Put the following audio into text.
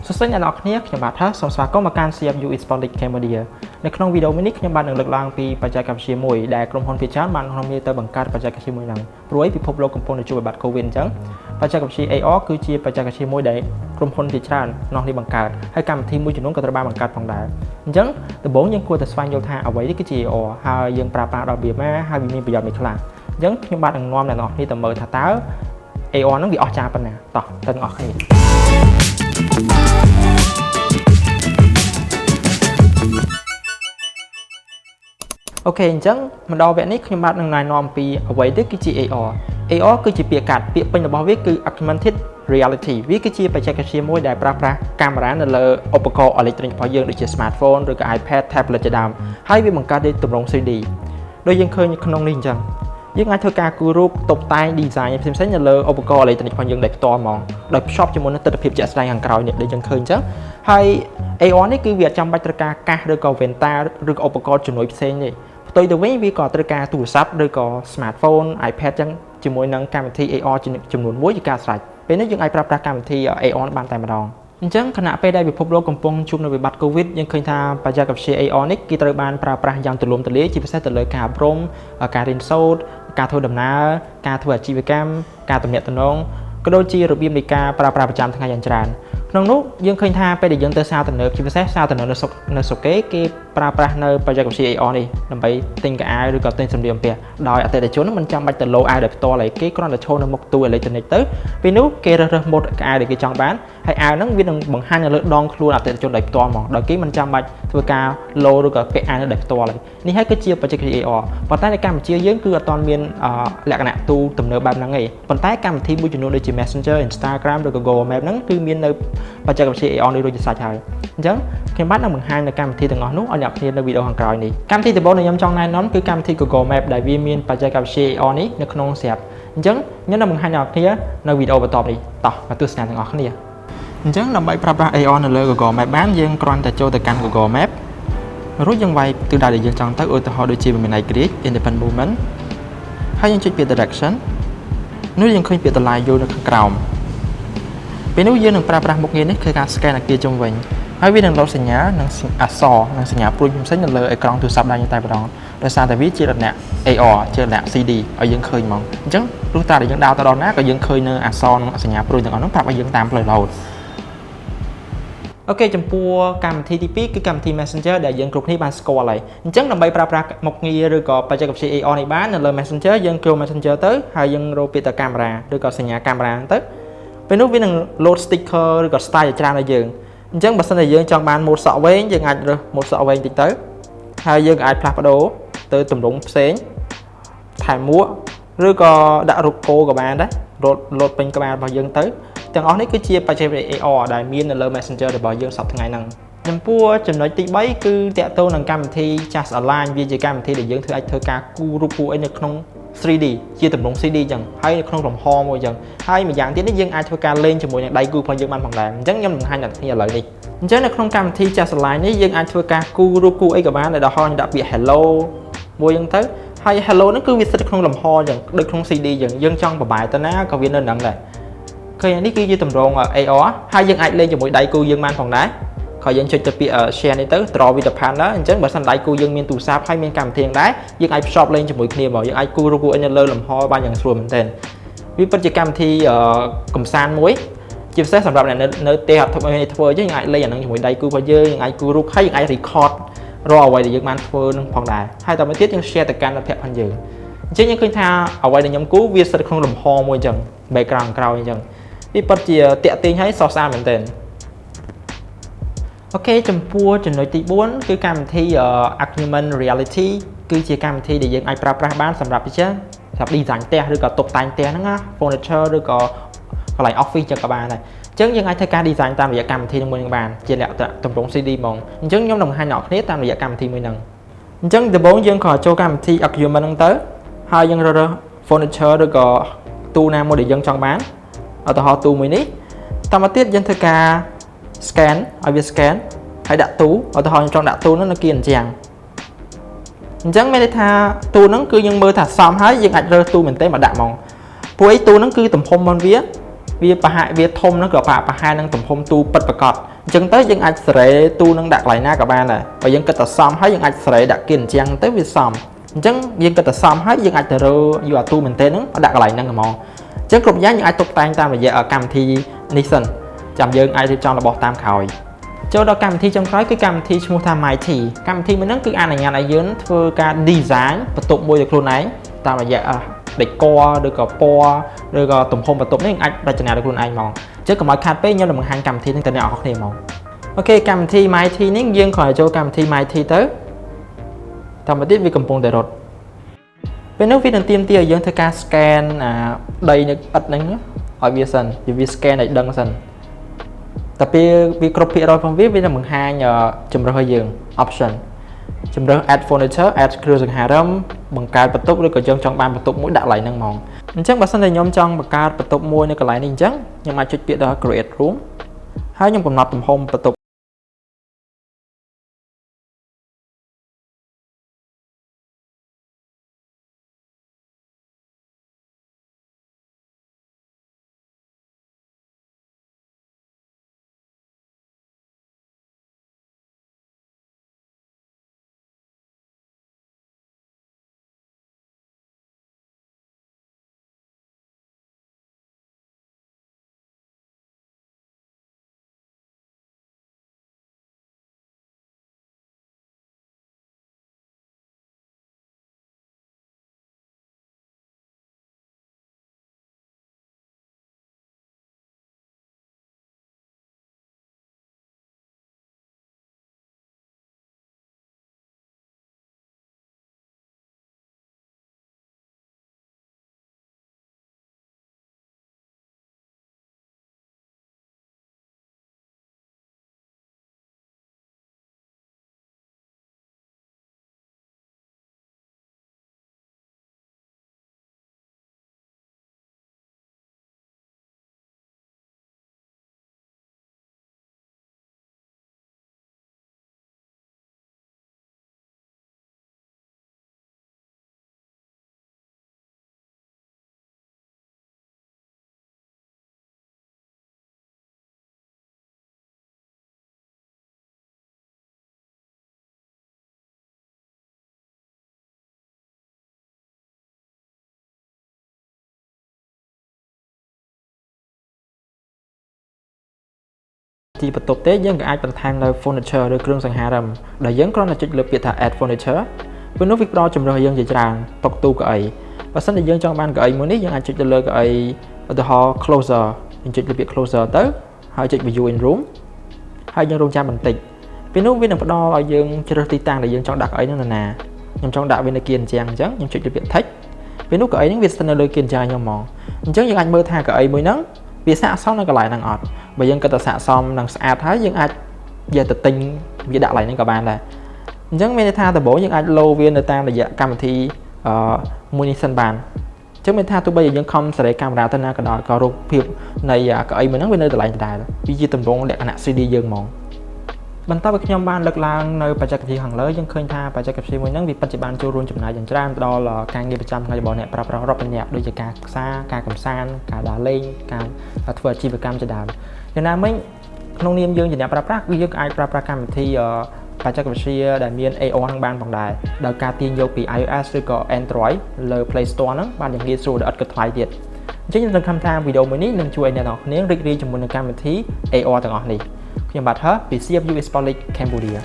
សួស្តីអ្នកនរគ្នាខ្ញុំបាទថាសូមស្វាគមន៍មកកាន់ CFU Esports Cambodia នៅក្នុងវីដេអូនេះខ្ញុំបាននឹងលើកឡើងពីបច្ចេកវិទ្យាមួយដែលក្រុមហ៊ុនភាគច្រើនបាននាំគ្នាទៅបង្កើតបច្ចេកវិទ្យាមួយហ្នឹងព្រោះពិភពលោកកំពុងតែជួបវិបត្តិ COVID អញ្ចឹងបច្ចេកវិទ្យា AR គឺជាបច្ចេកវិទ្យាមួយដែលក្រុមហ៊ុនភាគច្រើននាំគ្នាបង្កើតហើយកម្មវិធីមួយចំនួនក៏ត្រូវបានបង្កើតផងដែរអញ្ចឹងដំបូងយើងគួរតែស្វែងយល់ថាអ្វីនេះគឺជា AR ហើយយើងប្រើប្រាស់ដល់វាមកហើយវាមានប្រយោជន៍មិនខ្លះអញ្ចឹងខ្ញុំបាទនឹងនាំអ្នកនរគ្នាទៅមើលថាតើ AR ហ្នឹងវាអស្ចារ្យប៉ុណ្ណាតោះទៅទាំងអស់គ្នាអូខេអញ្ចឹងមកដល់វគ្គនេះខ្ញុំបាទនឹងណែនាំអំពីអ្វីទៅគឺជា AR គឺជាពាក្យកាត់ពាក្យពេញរបស់វាគឺ Augmented Reality វាគឺជាបច្ចេកវិទ្យាមួយដែលប្រើប្រាស់កាមេរ៉ានៅលើឧបករណ៍អេឡិចត្រូនិករបស់យើងដូចជា Smartphone ឬក៏ iPad, Tablet ជាដើមហើយវាបង្កើតជាទម្រង់ 3D ដូចយើងឃើញក្នុងនេះអញ្ចឹងយើងអាចធ្វើការគូររូបតុបតែង design ផ្សេងៗនៅលើឧបករណ៍អេឡិចត្រូនិករបស់យើងដោយផ្ទាល់ហ្មងដោយភ្ជាប់ជាមួយនឹងទិដ្ឋភាពជាក់ស្ដែងខាងក្រោយនេះដូចយើងឃើញអញ្ចឹងហើយ AR នេះគឺវាអត់ចាំបាច់ត្រូវការកាសឬក៏ Venta ឬក៏ឧបករណ៍ជំនួយផ្សេងទេផ្ទុយទៅវិញវាក៏ត្រូវការទូរស័ព្ទឬក៏ Smartphone, iPad ចឹងជាមួយនឹងកម្មវិធី AR ចំនួនមួយជាការស្រេចពេលនេះយើងអាចប្រើប្រាស់កម្មវិធី AR បានតែម្ដងអញ្ចឹងខណៈពេលដែលពិភពលោកកំពុងជួបនៅវិបត្តិ COVID យើងឃើញថាបច្ចេកវិទ្យា AR នេះគេត្រូវបានប្រើប្រាស់យ៉ាងទូលំទូលាយជាពិសេសទៅលើការអប់រំការរៀនសូត្រការធ្វើដំណើរការធ្វើអាជីវកម្មការទំនាក់ទំនងក៏ដូចជារបៀបនៃការប្រើប្រាស់ប្រចាំថ្ងៃយ៉ាងច្រើនក្នុងនោះយើងឃើញថាពេលដែលយើងទៅសាលទំនើបជាពិសេសសាលទំនើបនៅស្រុកគេប្រើប្រាស់នៅបច្ចេកវិទ្យា AR នេះដើម្បីទិញកៅអៅឬក៏ទិញសម្លៀកបំពាក់ដោយអតិថិជនមិនចាំបាច់ទៅលោអាវដោយផ្ទាល់ទេគេគ្រាន់តែឈរនៅមុខទូអេឡិចត្រូនិកទៅពេលនោះគេរើសម៉ូតកៅអៅដែលគេចង់បានហើយអាវហ្នឹងវានឹងបង្ហាញនៅលើដងខ្លួនអតិថិជនដោយផ្ទាល់ហ្មងដោយគេមិនចាំបាច់ធ្វើការលោឬក៏ពាក់អាវដោយផ្ទាល់ទេនេះហើយគឺជាបច្ចេកវិទ្យា AR ប៉ុន្តែនៅកម្ពុជាយើងគឺអត់ទាន់មានលក្ខណៈទូទំនើបបែបហ្នឹងទេប៉ុន្តែកម្មវិធីមួយចំនួនដូចជា Messenger, Instagram ឬក៏ Google Map ហ្នឹងគឺមាននៅបច្ចេកវិទ្យា AR នេះរួចជាស្រេចហើយអញ្ចឹងខ្ញុំបាទនឹងបង្ហាញនៅកម្មវិធីទាំងអស់នោះឲ្យអ្នកគ្នានៅវីដេអូខាងក្រោយនេះកម្មវិធីដំបូងដែលខ្ញុំចង់ណែនាំគឺកម្មវិធី Google Map ដែលវាមានបច្ចេកវិទ្យា AR នេះនៅក្នុងស្រាប់អញ្ចឹងខ្ញុំនឹងបង្ហាញអ្នកគ្នានៅវីដេអូបន្ទាប់នេះតោះមកទស្សនាទាំងអស់គ្នាអញ្ចឹងដើម្បីប្រើប្រាស់ AR នៅលើ Google Map បានយើងគ្រាន់តែចូលទៅកាន់ Google Map រួចយើងវាយទិសដៅដែលយើងចង់ទៅឧទាហរណ៍ដូចជាវិមានឯករាជ្យ Independent Movement ហើយយើងចុចពាក្យ Direction នោះយើងឃើញពាក្យ Line View នៅខាងក្រោមពេលនោះយើងនឹងប្រើប្រាស់មុខងារនេះគឺការ scan អគារជុំវិញហើយវានឹងលោតសញ្ញានិងអក្សរនិងសញ្ញាព្រួយផ្សេងនៅលើអេក្រង់ទូរស័ព្ទដៃតែម្ដងដោយសារតែវាជាលក្ខណៈ AR ជាលក្ខណៈ CD ឲ្យយើងឃើញហ្មងអញ្ចឹងព្រោះតែយើងដើរទៅដល់ណាក៏យើងឃើញនៅអក្សរនិងសញ្ញាព្រួយទាំងអស់នោះប្រាប់ឲ្យយើងតាមផ្លូវរហូតអូខេចំពោះកម្មវិធីទី2គឺកម្មវិធី Messenger ដែលយើងគ្រប់គ្នាបានស្គាល់ហើយអញ្ចឹងដើម្បីប្រើប្រាស់មុខងារឬក៏បច្ចេកវិទ្យា AR នេះបាននៅលើ Messenger យើងចូល Messenger ទៅហើយយើងរកពាក្យទៅកាមេរ៉ាឬក៏សញ្ញាកាមេរ៉ាទៅពេលនោះវានឹង load sticker ឬក៏ style ច្រើនឲ្យយើងអញ្ចឹងបើសិនជាយើងចង់បាន mode សក់វែងយើងអាចរើស mode សក់វែងតិចទៅហើយយើងអាចផ្លាស់ប្ដូរទៅទម្រង់ផ្សេងថែមមួកឬក៏ដាក់រូបគោក៏បានដែរloadពេញក្បាលរបស់យើងទៅទាំងអស់នេះគឺជាបច្ចេកវិទ្យា AR ដែលមាននៅលើ Messenger របស់យើងសប្តាហ៍ថ្ងៃហ្នឹងចំពោះចំណុចទី3គឺតាក់ទងនឹងកម្មវិធី Just Align វាជាកម្មវិធីដែលយើងអាចធ្វើការគូររូបគូអីនៅក្នុង 3D ជាទម្រង់ 3D អញ្ចឹងហើយនៅក្នុងលំហមួយអញ្ចឹងហើយម្យ៉ាងទៀតនេះយើងអាចធ្វើការលេងជាមួយនឹងដៃគូរបស់យើងបានផងដែរអញ្ចឹងខ្ញុំនឹងបង្ហាញដល់គ្នាឥឡូវនេះអញ្ចឹងនៅក្នុងកម្មវិធី Just Align នេះយើងអាចធ្វើការគូររូបគូអីក៏បានដែលដល់ដាក់ពាក្យ Hello មួយអញ្ចឹងទៅហើយ Hello ហ្នឹងគឺវាស្ថិតក្នុងលំហអញ្ចឹងដូចក្នុង CD អញ្ចឹងយើងចង់បបាយទៅណាក៏វានៅហ្នឹងដែរឃើញនេះគឺជាទម្រង់ AR ហើយយើងអាចលេងជាមួយដៃគូយើងបានផងដែរក៏យើងចុចទៅពាក្យ share នេះទៅ draw with the partner អញ្ចឹងបើសិនដៃគូយើងមានទូរស័ព្ទហើយមានកម្មវិធីដែរយើងអាចភ្ជាប់លេងជាមួយគ្នាមកយើងអាចគូររូបគូអីនៅលើលំហបានយ៉ាងស្រួលមែនទែនវាពិតជាកម្មវិធីកម្សាន្តមួយជាពិសេសសម្រាប់អ្នកនៅផ្ទះអត់ធ្វើអីធ្វើយើងអាចលេងអានឹងជាមួយដៃគូរបស់យើងអាចគូររូបហើយយើងអាច record រាល់អ្វីដែលយើងបានធ្វើនឹងផងដែរហើយតទៅទៀតយើង share ទៅកាន់មិត្តភក្តិផងយើងអញ្ចឹងយើងឃើញថាអ្វីដែលខ្ញុំគូវាស្ថិតក្នុងលំហមួយអញ្ចឹង background ក្រោយអញ្ចឹងវាពិតជាតាក់ទាញឲ្យសោះស្អាតមែនទែនអូខេចំពោះចំណុចទី4គឺកម្មវិធី Augmented Reality គឺជាកម្មវិធីដែលយើងអាចប្រើប្រាស់បានសម្រាប់វិជាសម្រាប់ design ផ្ទះឬក៏តុបតែងផ្ទះហ្នឹងណា furniture ឬក៏កន្លែង office ចឹងក៏បានដែរអញ្ចឹងយើងអាចធ្វើការ design តាមរយៈកម្មវិធីមួយនឹងបានជាលក្ខណៈទម្រង់ CD ហ្មងអញ្ចឹងខ្ញុំនឹងបង្ហាញអ្នកគ្នាតាមរយៈកម្មវិធីមួយហ្នឹងអញ្ចឹងដំបូងយើងក៏ចូលកម្មវិធី Augmented ហ្នឹងទៅហើយយើងរើស furniture ឬក៏ទូណាមួយដែលយើងចង់បានឧទាហរណ៍ទូមួយនេះតមកទៀតយើងធ្វើការ scan ឲ្យវា scan ហើយដាក់ទូឧទាហរណ៍ខ្ញុំចង់ដាក់ទូនោះនៅគៀនអញ្ចឹងមានន័យថាទូហ្នឹងគឺយើងមើលថាសមហើយយើងអាចរើសទូមែនទេមកដាក់ហ្មងព្រោះអីទូហ្នឹងគឺទំហំរបស់វាប្រហែលវាធំហ្នឹងក៏ប្រហែលនឹងទំហំទូពិតប្រាកដ ចឹងទៅយើងអាចសេរីទូនឹងដាក់កន្លែងណាក៏បានដែរបើយើងគិតតែសមហើយយើងអាចសេរីដាក់គៀនអញ្ចឹងទៅវាសមអញ្ចឹងយើងគិតតែសមហើយយើងអាចទៅរកយកអាទូមែនទេហ្នឹងដាក់កន្លែងហ្នឹងហ្មងអញ្ចឹងគ្រប់យ៉ាងយើងអាចតុបតែងតាមរយៈកម្មវិធីនេះសិនចាំយើងអាចរៀបចំរបស់តាមក្រោយចូលដល់កម្មវិធីចុងក្រោយគឺកម្មវិធីឈ្មោះថា Mighty កម្មវិធីមួយហ្នឹងគឺអនុញ្ញាតឲ្យយើងធ្វើការ design បន្ទប់មួយដោយខ្លួនឯងតាមរយៈdecor ឬក៏ពណ៌ឬក៏ទំហំបន្ទប់នេះអាចរចនាដោយខ្លួនឯងហ្មងអញ្ចឹងកុំឲ្យខាតពេកខ្ញុំនឹងបង្ហាញកម្មវិធីនេះទៅអ្នកនរគ្នាហ្មងអូខេកម្មវិធី Mighty នេះយើងគ្រាន់តែចូលកម្មវិធី Mighty ទៅតាមមកទៀតវាកំពុងតែរត់ពេលនោះវានឹងទាមទារឲ្យយើងធ្វើការ scan ដីនៅឥដ្ឋហ្នឹងឲ្យវាសិនវា scan ឲ្យដឹងសិនតែពេលវាគ្រប់ភាគរយផងវានឹងបង្ហាញជំរើសឲ្យយើង option ជំរើស add furniture add គ្រឿងសង្ហារឹមបង្កើតបន្ទប់ឬក៏យើងចង់បានបន្ទប់មួយដាក់កន្លែងហ្នឹងហ្មងអញ្ចឹងបើសិនតែខ្ញុំចង់បង្កើតបន្ទប់មួយនៅកន្លែងនេះអញ្ចឹងខ្ញុំអាចចុចពាក្យដល់ create room ហើយខ្ញុំកំណត់ទំហំបន្ទប់ទីបន្ទប់ទេយើងក៏អាចបន្ថែមនៅ furniture ឬគ្រឿងសង្ហារឹមដែលយើងគ្រាន់តែចុចលើពាក្យថា add furniture ពេលនោះវាផ្ដល់ជម្រើសយើងជាច្រើនតុទូកៅអីបើសិនជាយើងចង់បានកៅអីមួយនេះយើងអាចចុចទៅលើកៅអីឧទាហរណ៍ closer យើងចុចលើពាក្យ closer ទៅហើយចុច view in room ហើយយើងរងចាំបន្តិចពេលនោះវានឹងផ្ដល់ឲ្យយើងជ្រើសទីតាំងដែលយើងចង់ដាក់កៅអីនោះណាខ្ញុំចង់ដាក់វានៅគៀនអញ្ចឹងខ្ញុំចុចលើពាក្យ text ពេលនោះកៅអីហ្នឹងវាស្ថិតនៅលើគៀនអញ្ចឹងខ្ញុំហ្មងអញ្ចឹងយើងអាចមើលថាកៅអីមួយហ្នឹងវាស័ក្តិសមនៅកន្លែងហ្នឹងអត់បើយើងគិតថាស័ក្តិសមនិងស្អាតហើយយើងអាចយកទៅទិញវាដាក់កន្លែងហ្នឹងក៏បានដែរអញ្ចឹងមានន័យថាដំបូងយើងអាចលោវានៅតាមរយៈកម្មវិធីមួយនេះសិនបានអញ្ចឹងមានថាទោះបីយើងខំសេរីកាមេរ៉ាទៅណាក៏ដោយក៏រូបភាពនៃកៅអីមួយហ្នឹងវានៅកន្លែងដដែលវាជាទម្រង់លក្ខណៈ 3D យើងហ្មងបន្ទាប់ពីខ្ញុំបានលើកឡើងនៅបច្ចេកវិទ្យាខាងលើយើងឃើញថាបច្ចេកវិទ្យាមួយហ្នឹងវាពិតជាបានចូលរួមចំណែកយ៉ាងច្រើនទៅដល់ការងារប្រចាំថ្ងៃរបស់អ្នកប្រើប្រាស់រាប់ពាន់នាក់ដូចជាការសិក្សាការកម្សាន្តការដើរលេងការធ្វើអាជីវកម្មជាដើមយ៉ាងណាមិញក្នុងនាមយើងជាអ្នកប្រើប្រាស់គឺយើងអាចប្រើប្រាស់កម្មវិធីបច្ចេកវិទ្យាដែលមាន AR ហ្នឹងបានផងដែរដោយការទាញយកពី iOS ឬក៏ Android លើ Play Store ហ្នឹងបានយ៉ាងងាយស្រួលដែលឥតគិតថ្លៃទៀតអញ្ចឹងខ្ញុំសង្ឃឹមថាវីដេអូមួយនេះនឹងជួយឲ្យអ្នកនរគ្នារីករាយជាមួយនឹងកម្មវិធី AR ទាំងអស់នេះខ្ញុំបាទហឺពី CFU Esports League Cambodia